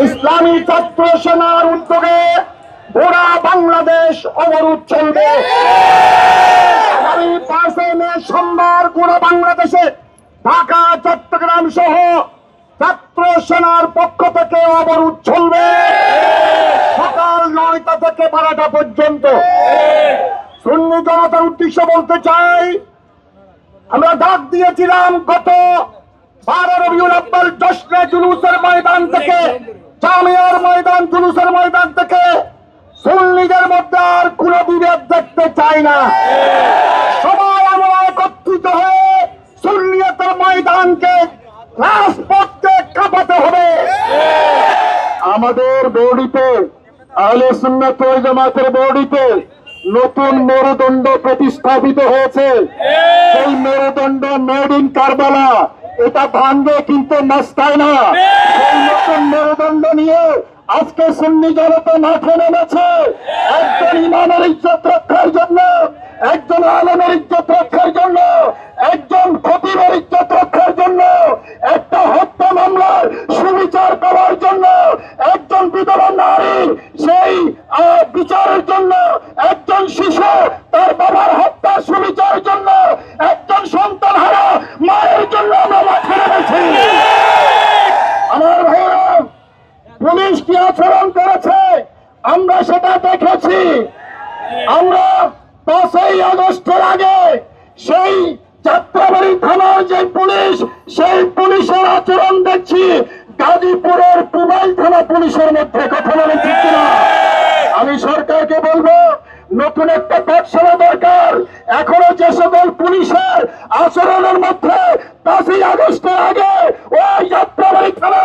ইসলামী ছাত্র সেনার উদ্যোগে গোড়া বাংলাদেশ অবরোধ চলবে। আগামী 5 মে সোমবার গোড়া বাংলাদেশে ঢাকা, চট্টগ্রাম সহ ছাত্র সেনার পক্ষ থেকে অবরোধ চলবে সকাল 9টা থেকে 12টা পর্যন্ত। সুন্নি জনতার উদ্দেশ্যে বলতে চাই, আমরা ডাক দিয়েছিলাম গত 12 রবিউল আউয়াল জশ্নে জুলুসের ময়দান থেকে, জামিয়ার ময়দান, জুলুসের ময়দান থেকে সুন্নিদের মধ্যে আর কোনো বিভেদ দেখতে চাই না। সবাই আমরা একত্রিত হয়ে সুন্নিয়তের ময়দানকে, রাজপথকে কাঁপাতে হবে। আমাদের বডিতে, আহলে সুন্নাত ওয়াল জামাতের বডিতে নতুন মেরুদণ্ড প্রতিস্থাপিত হয়েছে। সেই মেরুদণ্ড মেড ইন কারবালা, এটা ভাঙবে কিন্তু নাস্তায় না। সেই নতুন মেরুদণ্ড নিয়ে আজকে সুন্নি জনতা মাঠে নেমেছে একজন ইমামের ইজ্জত রক্ষার জন্য, একজন আলেমের ইজ্জত রক্ষার জন্য, একজন খতিবের ইজ্জত রক্ষার জন্য, একটা হত্যা মামলার সুবিচার পাওয়ার জন্য, একজন বিধবা নারী সেই বিচারের জন্য, একজন শিশু তার বাবার হত্যার সুবিচারের জন্য, একজন সন্তান হারা মায়ের জন্য আমরা মাঠে নেমেছি। আমার ভাইরা, পুলিশ কি আচরণ করেছে আমরা সেটা দেখেছি। আমরা 5ই আগস্টের আগে সেই যাত্রাবাড়ি থানার যে পুলিশ, সেই পুলিশের আচরণ দেখছি গাজীপুরের পুবাইল থানা পুলিশের মধ্যে। কথা বলেন ঠিক কিনা? আমি সরকারকে বলবো, নতুন একটা পাঠশালা দরকার। এখনো যে সকল পুলিশের আচরণের মধ্যে 5ই আগস্টের আগে ওই যাত্রাবাড়ি থানা